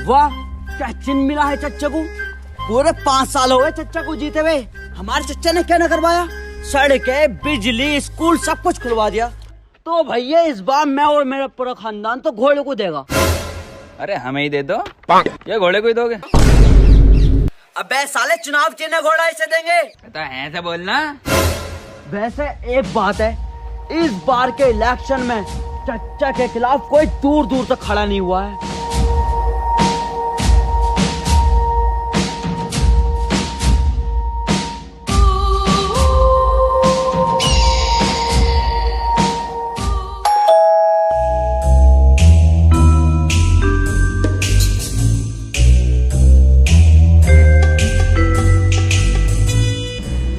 वाह, क्या चिन्ह मिला है चच्चा को। पूरे 5 साल हो गए चच्चा को जीते हुए। हमारे चच्चा ने क्या न करवाया। सड़कें, बिजली, स्कूल सब कुछ खुलवा दिया। तो भैया इस बार मैं और मेरा पूरा खानदान तो घोड़े को देगा। अरे हमें ही दे दो। ये घोड़े को ही दोगे? अबे साले, चुनाव चिन्ह घोड़ा इसे देंगे। तो ऐसे बोलना। वैसे एक बात है, इस बार के इलेक्शन में चच्चा के खिलाफ कोई दूर दूर तक खड़ा नहीं हुआ है।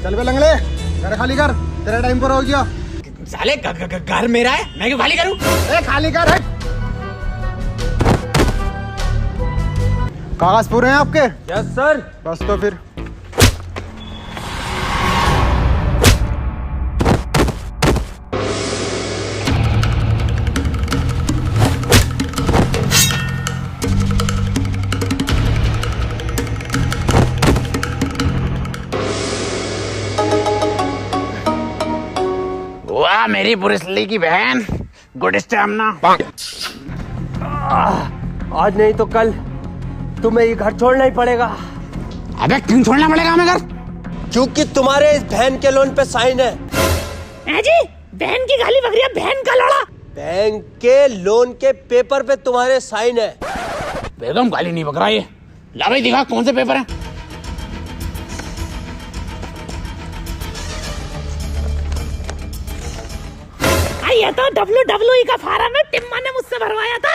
चल बे लंगड़े, घर खाली कर, तेरा टाइम पर हो गया। साले घर मेरा है, मैं क्यों खाली करूं? खाली कर। कागज पूरे हैं आपके? Yes sir. बस तो फिर वाह मेरी ब्रूस की बहन, गुड स्टैमिना। आज नहीं तो कल तुम्हें ये घर छोड़ना ही पड़ेगा। अबे क्यों छोड़ना पड़ेगा हमें घर? क्योंकि तुम्हारे इस बहन के लोन पे साइन है। जी बहन की गाली बकरिया, बहन का लोड़ा। बैंक के लोन के पेपर पे तुम्हारे साइन है। बेगम गाली नहीं बकरा ये। ला भाई दिखा कौन से पेपर है। ये तो WWE का फार्म है, टिम्मा ने मुझसे भरवाया था।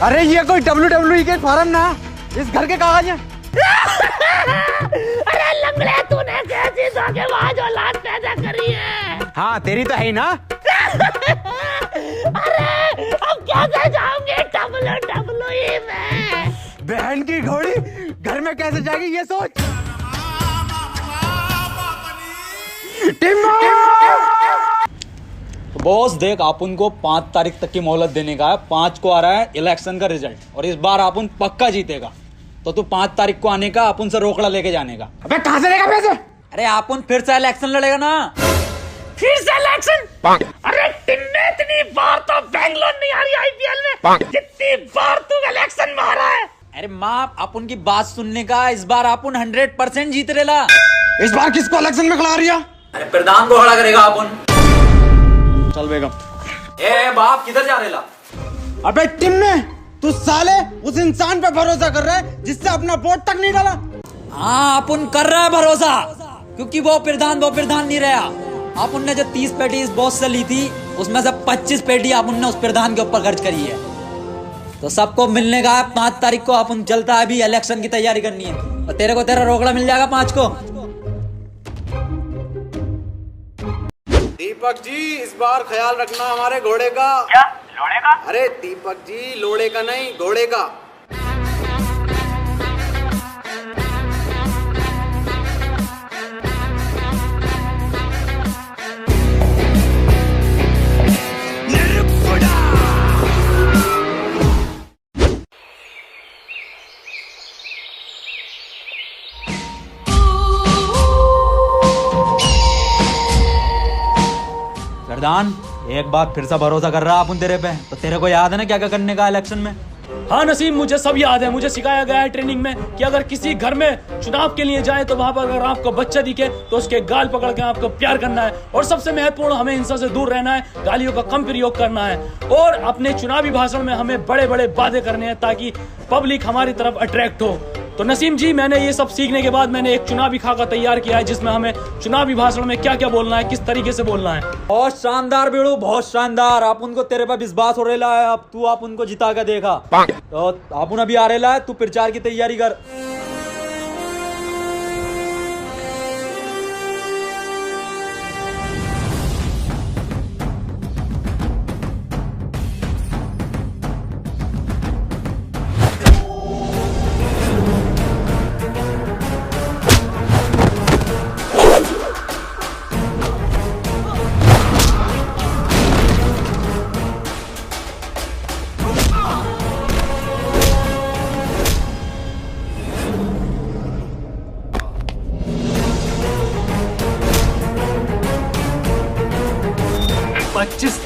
अरे ये कोई WWE के फार्म ना, इस घर के कागज हैं। अरे लंगड़े, तूने कैसी धोखेबाज औलाद पैदा करी है। हाँ तेरी तो है ही ना। अरे अब कैसे जाऊंगे WWE में? बहन की घोड़ी घर में कैसे जाएगी ये सोच। बॉस देख, आप उनको 5 तारीख तक की मोहलत देने का है। 5 को आ रहा है इलेक्शन का रिजल्ट और इस बार आप उन पक्का जीतेगा। तो तू 5 तारीख को आने का, आप उनसे रोकड़ा लेके जाने का। अबे कहां से लेगा पैसे? अरे आप उन फिर से इलेक्शन लड़ेगा ना। फिर से इलेक्शन? अरे टिन्ने, इतनी बार तो बैंगलोर नहीं आ रही IPL में जितनी बार तू इलेक्शन में आ रहा है। अरे माँ, आप उनकी बात सुनने का। इस बार आप उन 100% जीत रेला। इस बार किसको इलेक्शन में खड़ा रिया? अरे प्रधान को खड़ा करेगा आप उन। चल बेगम। ए बाप, किधर जा रेला? अबे टिम्मे, तू साले उस इंसान पे भरोसा कर रहा है जिससे अपना वोट तक नहीं डाला। हाँ, आप उन कर रहा है भरोसा, क्योंकि वो प्रधान नहीं रहा। आप उनने जो 30 पेटी इस बॉस से ली थी, उसमें से 25 पेटी आप उनने उस प्रधान के ऊपर खर्च करी है। तो सबको मिलने का 5 तारीख को। आप उन चलता है, अभी इलेक्शन की तैयारी करनी है और तेरे को तेरा रोकड़ा मिल जाएगा 5 को। दीपक जी, इस बार ख्याल रखना हमारे घोड़े का। क्या लोड़े का? अरे दीपक जी, लोड़े का नहीं, घोड़े का। प्रधान, एक बार फिर से भरोसा कर रहा है अपन तेरे पे। तो तेरे को याद है ना क्या क्या करने का इलेक्शन में? हाँ नसीम, मुझे सब याद है। मुझे सिखाया गया है ट्रेनिंग में कि अगर किसी घर में चुनाव के लिए जाए तो वहां पर अगर आपको बच्चा दिखे तो उसके गाल पकड़ के आपको प्यार करना है। और सबसे महत्वपूर्ण, हमें हिंसा से दूर रहना है, गालियों का कम प्रयोग करना है और अपने चुनावी भाषण में हमें बड़े बड़े वादे करने हैं ताकि पब्लिक हमारी तरफ अट्रैक्ट हो। तो नसीम जी, मैंने ये सब सीखने के बाद मैंने एक चुनावी खाका तैयार किया है जिसमें हमें चुनावी भाषण में क्या क्या बोलना है, किस तरीके से बोलना है। बहुत शानदार बेड़ू, बहुत शानदार। आप उनको तेरे पे विश्वास हो रेला है। अब तू आप उनको जिता के देखा। तो आप उन अभी आ रेला है, तू प्रचार की तैयारी कर।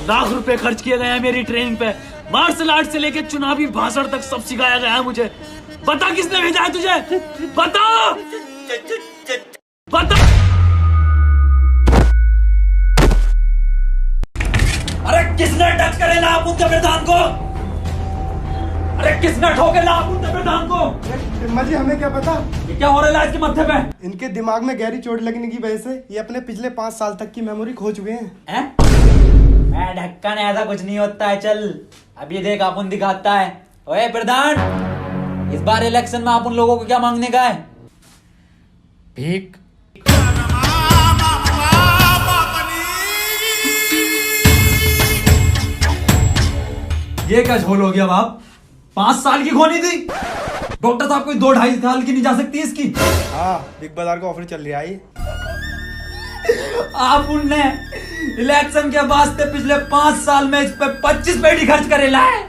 लाख रुपए खर्च किए गए हैं मेरी ट्रेनिंग पे। मार्शल आर्ट से लेके चुनावी भाषण तक सब सिखाया गया है मुझे। बता किसने भेजा है तुझे? बता बता। अरे किसने टच करे ना उनके प्रधान को? अरे किसने ठोके ना उनके प्रधान को? टिम्मा जी हमें क्या पता, ये क्या हो रहा है इसके मत्थे पे? इनके दिमाग में गहरी चोट लगने की वजह से ये अपने पिछले 5 साल तक की मेमोरी खो चुके हैं। मैं ढक्कन, ऐसा कुछ नहीं होता है। चल अभी देख अपन दिखाता है। ओए प्रधान, इस बार इलेक्शन में अपन लोगों को क्या मांगने का है? भीख। ये क्या झोल हो गया बाप? 5 साल की खोनी थी। डॉक्टर साहब कोई 2-2.5 साल की नहीं जा सकती इसकी। हाँ, बिग बाजार का ऑफर चल रहा है। आप उनने इलेक्शन के वास्ते पिछले 5 साल में इस पे 25 पेटी खर्च करेला है।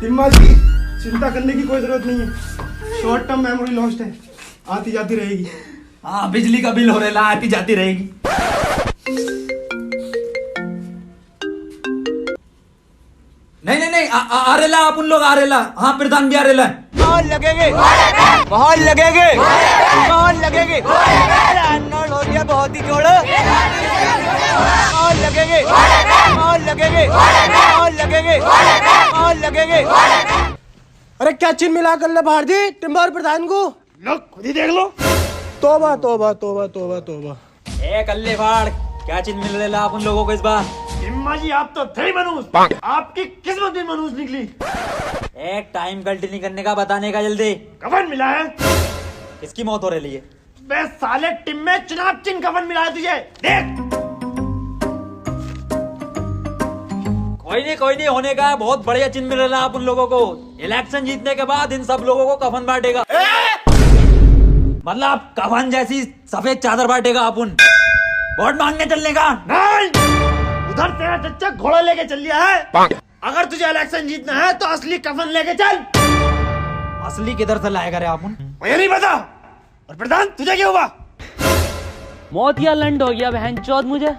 टिम्मा जी चिंता करने की कोई जरूरत नहीं है, शॉर्ट टर्म मेमोरी लॉस्ट है, आती जाती रहेगी। हाँ, बिजली का बिल हो रहा है, आती जाती रहेगी। नहीं, आ रेला अपन लोग, आ रेला। हाँ, प्रधान भी आ रेला है। बहुत लगेंगे, बहुत लगेंगे, बहुत लगेंगे। हो गया बहुत ही जोड़। बहुत लगेंगे, बहुत लगेंगे, बहुत लगेंगे, बहुत लगेंगे। अरे क्या चिन्ह मिला कर ले बाहर जी टिम्बा और प्रधान को? लो खुद ही देख लो। तोबा तोबा तोबा तोबा तोबा। ए कल्ले फाड़, क्या चीज मिल रहा है अपन लोगों को इस बार? टिम्मा जी आप तो थे मनूस, आपकी किस्मत भी मनूस निकली। एक टाइम गलती नहीं करने का, बताने का जल्दी। कफन मिला है। किसकी मौत हो रही है? बे साले टिम में चुनाव चिन्ह कफन मिला है तुझे, देख। कोई नहीं होने का है। बहुत बढ़िया चिन्ह मिल रहा है अपन लोगों को। इलेक्शन जीतने के बाद इन सब लोगों को कफन बांटेगा। मतलब कफन जैसी सफेद चादर बांटेगा अपन। वोट मांगने चलने का नहीं, उधर तेरा चच्चा घोड़ा लेके चल लिया है। अगर तुझे इलेक्शन जीतना है तो असली कफन लेके चल। असली किधर से लाएगा रे अपन? मुझे नहीं पता। और प्रधान तुझे क्या हुआ? मौत या लंड हो गया बहन चौथ मुझे।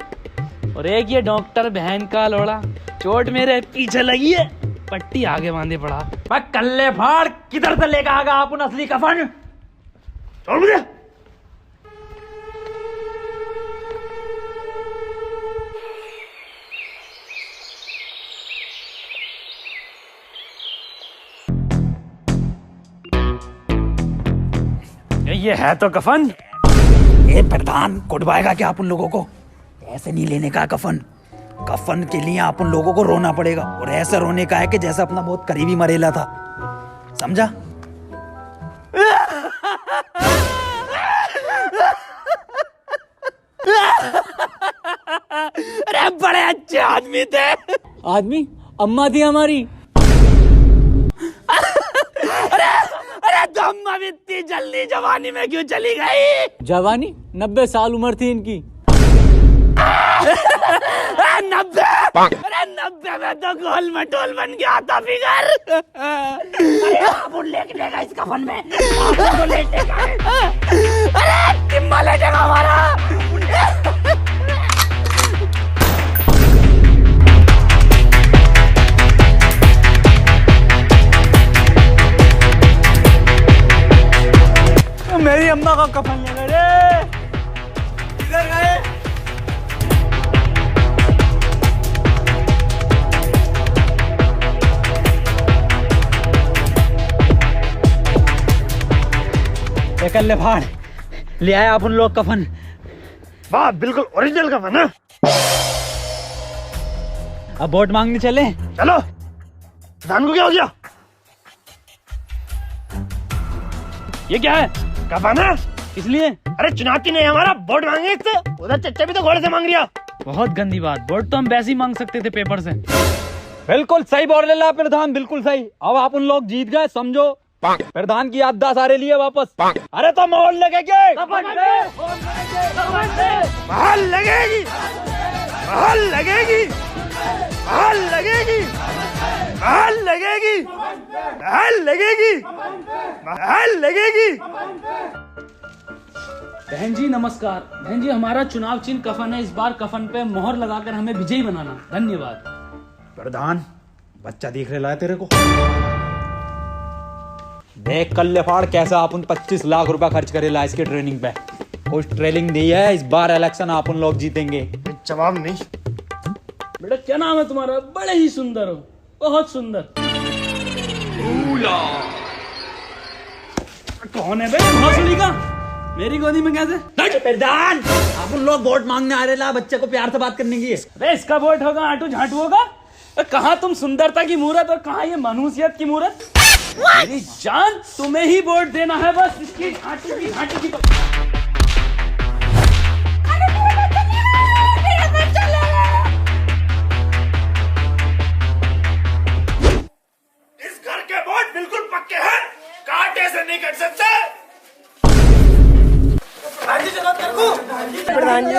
और एक ये डॉक्टर बहन का लोड़ा, चोट मेरे पीछे लगी है, पट्टी आगे बांधे पड़ा। बस कल्ले फाड़, किधर से लेकर आगा अपन असली कफन? छोड़ मुझे। ये है तो कफन। ये प्रधान कुटवाएगा क्या अपन लोगों को? ऐसे नहीं लेने का कफन। कफन के लिए अपन लोगों को रोना पड़ेगा, और ऐसे रोने का है कि जैसे अपना बहुत करीबी मरेला था। समझा? अरे बड़े अच्छे आदमी थे। आदमी? अम्मा थी हमारी। अरे तो अम्मा भी इतनी जल्दी जवानी में क्यों चली गई? जवानी 90 साल उम्र थी इनकी। 90? अरे 90 में तो गोल मटोल बन गया था फिगर। अरे आप लेगा इस कफन में। तो लेटेगा। अरे टिम्मा लेटेगा हमारा। मेरी अम्मा का कफन ले रे। किधर गए? कल्ले फाड़, ले आया अपन लोग कफन। वाह, बिल्कुल ओरिजिनल कफन है। अब वोट मांगने चले। चलो। प्रधान को क्या हो गया? ये क्या है? कफन है। इसलिए? अरे चुनाव नहीं हमारा, वोट मांगे इससे। उधर चच्चा भी तो घोड़े से मांग रिया। बहुत गंदी बात। वोट तो हम वैसे ही मांग सकते थे पेपर से। बिल्कुल सही बोल रहे ला प्रधान, बिल्कुल सही। अब आप उन लोग जीत गए, समझो। प्रधान की याददाश्त आ रही है वापस। अरे तो मोहर लगेगी, महल लगेगी, महल लगेगी, महल लगेगी, महल लगेगी, महल लगेगी, महल लगेगी। बहन जी नमस्कार। बहन जी हमारा चुनाव चिन्ह कफन है, इस बार कफन पे मोहर लगाकर हमें विजयी बनाना। धन्यवाद। प्रधान बच्चा दिख रहा है तेरे को? देख कल्ले फाड़ कैसा अपन 25 लाख रुपया खर्च करेला इसके ट्रेनिंग पे। कुछ ट्रेनिंग दी है, इस बार इलेक्शन अपन लोग जीतेंगे। जवाब नहीं। बेटा क्या नाम है तुम्हारा? बड़े ही सुंदर हो, बहुत सुंदर। कौन है बे? भोसड़ी का मेरी गोदी में कैसे? प्रधान अपन लोग वोट मांगने आ रहे ला, बच्चे को प्यार से बात करने की। अरे इसका वोट होगा आटू झाटू होगा? कहाँ तुम सुंदरता की मूरत और कहाँ ये मनुष्यत की मूरत? मेरी जान तुम्हें ही वोट देना है, बस इसकी झाटू की झाटू की। इस घर के वोट बिल्कुल पक्के हैं, कांटे से नहीं कट सकते। प्रधान जी,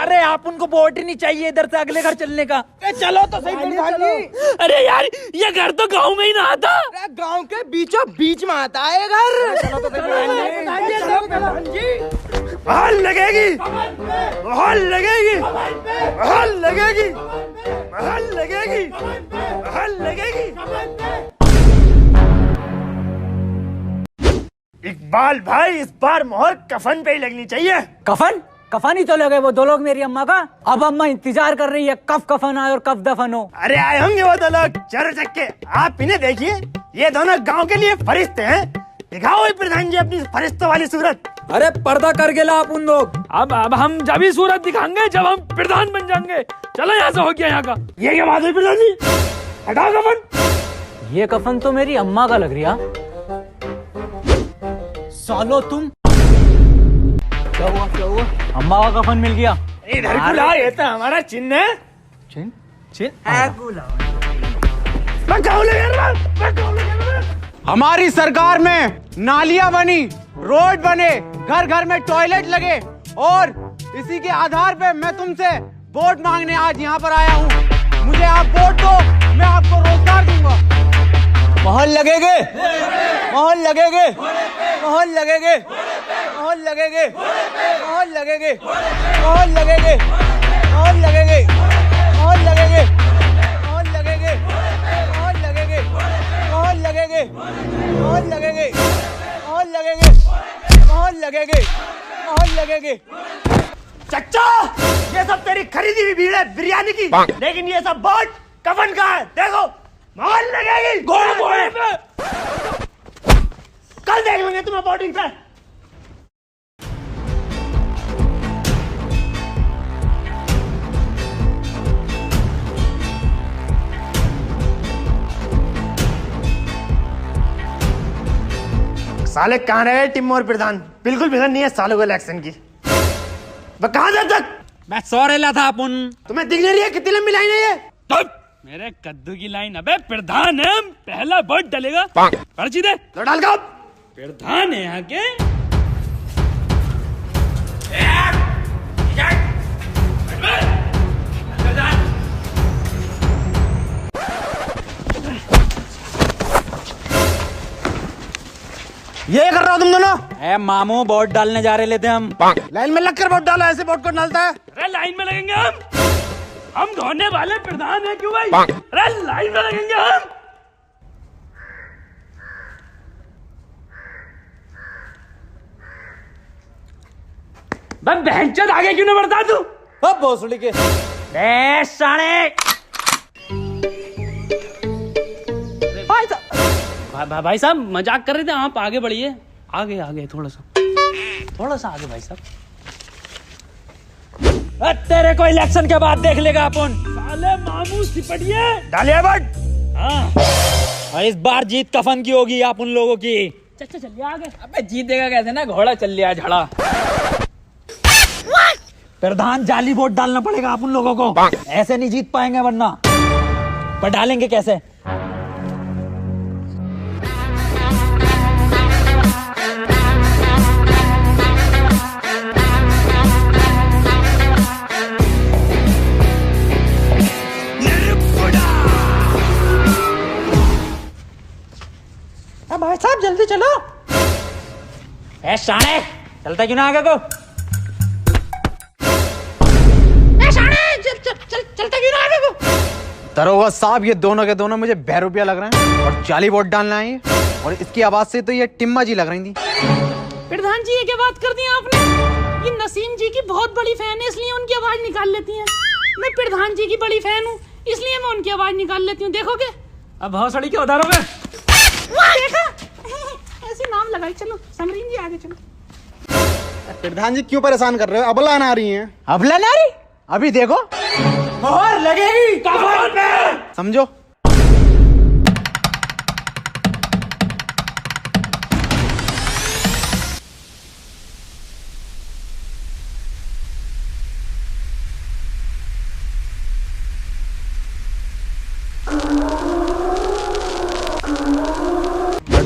अरे आप उनको वोट ही नहीं चाहिए इधर से अगले घर चलने का। चलो तो सही प्रधान जी। अरे यार ये घर तो गांव में ही ना आता। गांव के बीचों बीच में आता है घर। चलो तो प्रधान जी। बहाल लगेगी, बहाल लगेगी, बहाल लगेगी, बहाल लगेगी, बहाल लगेगी। इकबाल भाई इस बार मोहर कफन पे ही लगनी चाहिए। कफन कफन ही तो लगे वो दो लोग मेरी अम्मा का। अब अम्मा इंतजार कर रही है कब कफन आए और कब दफन हो। अरे आए होंगे वो दो लोग चर चक्के। आप इन्हें देखिए, ये दोनों गांव के लिए फरिश्ते हैं। दिखाओ प्रधान जी अपनी फरिश्तों वाली सूरत। अरे पर्दा कर गेला अपन लोग। अब हम जब ही सूरत दिखाएंगे जब हम प्रधान बन जाएंगे। चलो यहाँ से हो गया यहाँ का। ये क्या बात है प्रधान जी? हटाओ कफन। ये कफन तो मेरी अम्मा का लग रहा। सालो तुम क्या हुआ क्या हुआ? अम्मा का कफन मिल गया। इधर को लाओ, ये तो हमारा चिन्ह है। चिन चिन मैं गाँव ले रहा हूँ, मैं गाँव ले रहा हूँ। हमारी सरकार में नालियां बनी, रोड बने, घर घर में टॉयलेट लगे और इसी के आधार पे मैं तुमसे वोट मांगने आज यहाँ पर आया हूँ। मुझे आप वोट दो, मैं आपको रोजगार दूंगा। मोहर लगेगे, मोहर लगेगे, मोहर लगेगे, मोहर लगेगे, मोहर लगेगे, मोहर लगेगे, मोहर लगेगे, मोहर लगेगे, मोहर लगेगे, मोहर लगेगे, मोहर लगेगे, मोहर लगेगे, मोहर लगेगे, मोहर लगेगे, मोहर लगेगे। चच्चा ये सब तेरी खरीदी हुई भीड़ है बिरयानी की, लेकिन ये सब वोट कफन का है। देखो मोहर लगेगी घोड़े पे। कल देख लेंगे तुम्हें वोटिंग पे। साले कहाँ रहे टिम और प्रधान? बिल्कुल फिक्र नहीं है सालों को इलेक्शन की। वह कहाँ था तक? मैं सो रेला था अपन। तुम्हें दिख नहीं रही है कितनी लंबी लाइन है ये? मेरे कद्दू की लाइन। अबे प्रधान है, पहला वोट डलेगा। पर्ची दे। तो डाल का प्रधान है यहाँ के। ये कर रहा हो तुम दोनों? ए मामू वोट डालने जा रहे थे हम। लाइन में लगकर वोट डालो, ऐसे वोट को डालता है। अरे लाइन में लगेंगे हम धोने वाले प्रधान है क्यों भाई? अरे लाइन में लगेंगे हम। बहनचोद आगे क्यों नहीं बढ़ता तू? अब भोसड़ी के साले भाई साहब मजाक कर रहे थे, आप आगे बढ़िए। आगे आगे थोड़ा सा आगे भाई साहब। तेरे को इलेक्शन के बाद देख लेगा अपन। साले मामू सिपटिए। डालिए वोट। हाँ और इस बार जीत कफन की होगी आप उन लोगों की। चचा चलिए आगे। अबे जीतेगा कैसे ना, घोड़ा चल लिया झड़ा। प्रधान जाली वोट डालना पड़ेगा आप उन लोगों को, ऐसे नहीं जीत पाएंगे वरना। पर डालेंगे कैसे? भाई साहब जल्दी चलो। ए शाणे चलता क्यों ना आगे को? चलता क्यों ना आगे को? दरोगा साहब, ये दोनों के दोनों मुझे बहरूपिया लग रहे हैं और जाली वोट डालना है और इसकी आवाज से तो ये टिम्मा जी लग रही थी। प्रधान जी, ये क्या बात कर दी आपने? ये नसीम जी की बहुत बड़ी फैन है, इसलिए उनकी आवाज निकाल लेती हैं। मैं प्रधान जी की बड़ी फैन हूँ, इसलिए मैं उनकी आवाज निकाल लेती हूँ। देखोगे अब भौसड़ी के उधारों में देखा ऐसे नाम लगाई। चलो समरीन जी आगे चलो। प्रधान जी क्यों परेशान कर रहे हो? अबला ना रही हैं। अबला ना रही? अभी देखो मोहर लगेगी कफन पे। समझो।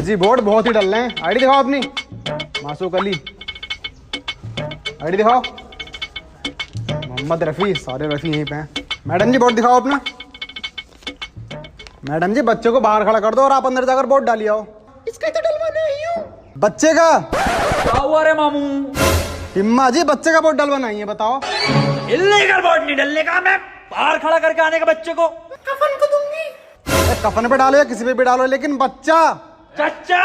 जी वोट बहुत ही डल रहे हैं। आईडी दिखाओ अपनी। मासूक अली आईडी दिखाओ। मोहम्मद रफी, सारे रफी यहीं पे हैं। मैडम जी वोट दिखाओ अपना। मैडम जी बच्चे को बाहर खड़ा कर दो और आप अंदर जाकर वोट डालिए आओ। इसका तो डलवाना ही हूँ। बच्चे का क्या हुआ रे मामू? टिम्मा जी बच्चे का वोट डलवाना ही है, बताओ। इल्लीगल वोट नहीं डलने का, मैं बाहर खड़ा करके आने का बच्चे को। कफन को दूंगी। कफन पे डालो या किसी पे भी डालो, लेकिन बच्चा। चच्चा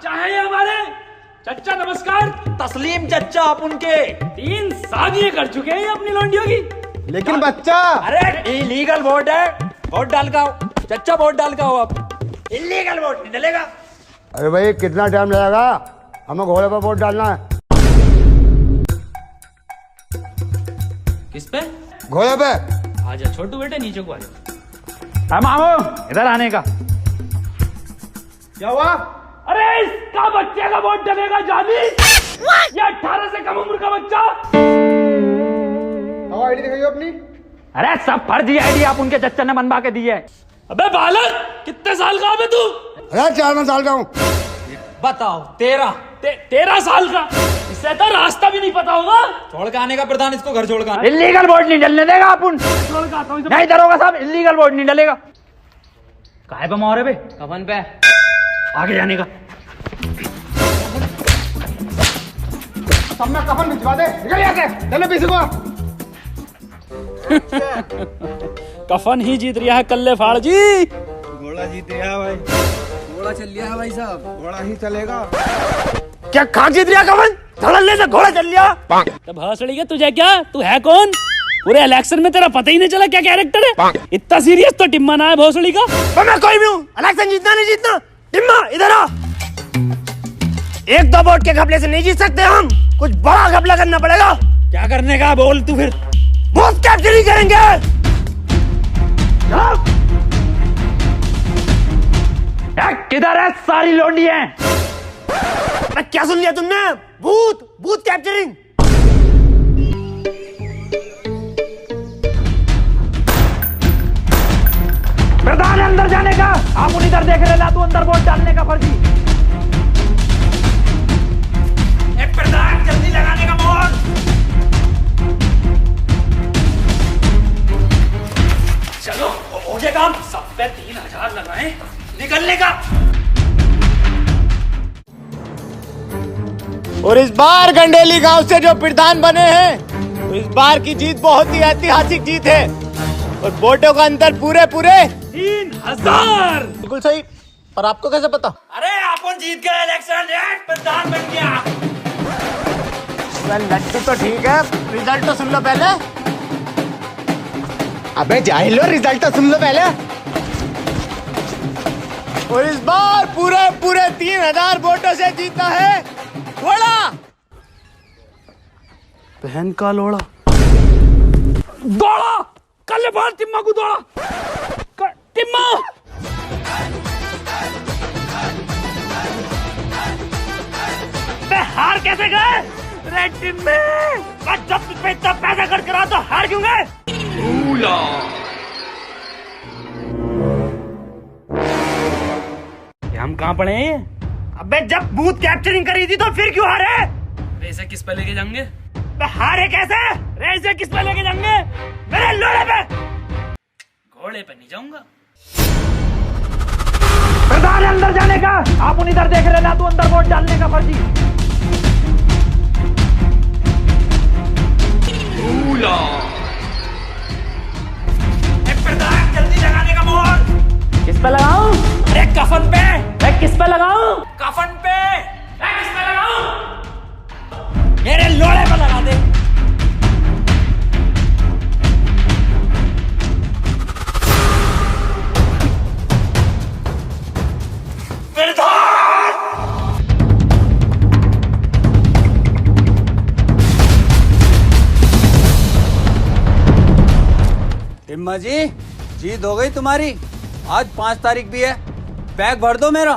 है ये हमारे चच्चा। नमस्कार। तस्लीम चच्चा अपन के 3 शादियां कर चुके हैं अपनी लौंडियों की, लेकिन बच्चा। अरे इलीगल वोट है, वोट डाल का हो चच्चा, वोट डाल का हो। अब इलीगल वोट नहीं डलेगा। अरे भाई कितना टाइम लगेगा? हमें घोड़े पर वोट डालना है। किस पे? घोड़े पे। आजा छोटू बेटे, नीचे को आजा। हाँ मामू, इधर आने का। क्या हुआ? अरे इसका बच्चे का वोट डलेगा जानी। ये 18 से कम उम्र का बच्चा। आईडी दिखाइए अपनी। अरे सब फर्जी आईडी आप उनके चच्चा ने बनवा के दी है। अबे बालक, कितने साल का है तू? अरे 4 साल का हूँ। बताओ 13। 13 साल का? इससे तो रास्ता भी नहीं पता होगा। छोड़ के आने का प्रधान, इसको घर छोड़ के। इलीगल वोट नहीं डलने देगा अपन। छोड़ के आता हूँ। नहीं दरोगा साहब, इलीगल वोट नहीं डलेगा। काहे पे मोहरे पे? कफन पे आगे जाने का। सब में कफन भिजवा दे। निकल यहाँ से। चलो पीछे को। कफन ही जीत रहा है कल्ले फाड़ जी। घोड़ा जीत गया भाई। घोड़ा चल लिया है भाई साहब। घोड़ा ही चलेगा। क्या खाक जीत लिया कवन? धड़ल्ले से घोड़ा चल लिया। तो भौसड़ी के तुझे क्या? तू है कौन? पूरे इलेक्शन में तेरा पता ही नहीं चला क्या कैरेक्टर है। इतना सीरियस तो टिम्मा ना है भौसड़ी का। तो मैं कोई भी हूँ, इलेक्शन जीतना नहीं जीतना। टिम्मा इधर आ। 1-2 वोट के घपले से नहीं जीत सकते हम, कुछ बड़ा घपला करना पड़ेगा। क्या करने का बोल तू फिर? बूथ कैप्चरिंग करेंगे। किधर है सारी लोंडियां? क्या सुन लिया तुमने? Booth capturing. प्रधान अंदर जाने का, आप उन इधर देख रहे ला, तू अंदर वोट डालने का फर्जी। प्रधान जल्दी लगाने का मोहर। चलो हो जाए काम। सब पे 3000 लगाए, निकलने का। और इस बार गंडेली गांव से जो प्रधान बने हैं, तो इस बार की जीत बहुत ही ऐतिहासिक जीत है और वोटों का अंतर पूरे 3000। बिल्कुल सही। और आपको कैसे पता? अरे अपन जीत गए इलेक्शन, प्रधान बन गया। लड्डू तो ठीक है, रिजल्ट तो सुन लो पहले। अबे जाहिलो, रिजल्ट तो सुन लो पहले। और इस बार पूरे 3000 वोटों से जीता है घोड़ा। बहन का लोड़ा। दौड़ा कल बार टिम्मा को दौड़ा। टिम्मा हार कैसे गए? रेड टीम में जब पे इतना पैसा खर्च करा तो हार क्यों गए? हम कहाँ पड़े हैं? अबे जब बूथ कैप्चरिंग करी थी तो फिर क्यों हारे? रेसे किस पे लेके जाएंगे? हारे कैसे? रेसे किस पे लेके जाएंगे? मेरे लोड़े पे। घोड़े पे नहीं जाऊंगा। प्रधान अंदर जाने का, आप उन इधर देख रहे ला, तू अंदर वोट डालने का फर्जी। ड्रैकुला। प्रधान जल्दी लगाने का मोहर। किस पे लगाऊं? अरे कफन पे। मैं किस पे लगाऊं? कफन पे। मैं किस पे लगाऊं? मेरे लोड़े पे लगा दे। टिम्मा जी जीत हो गई तुम्हारी। आज 5 तारीख भी है, बैग भर दो मेरा।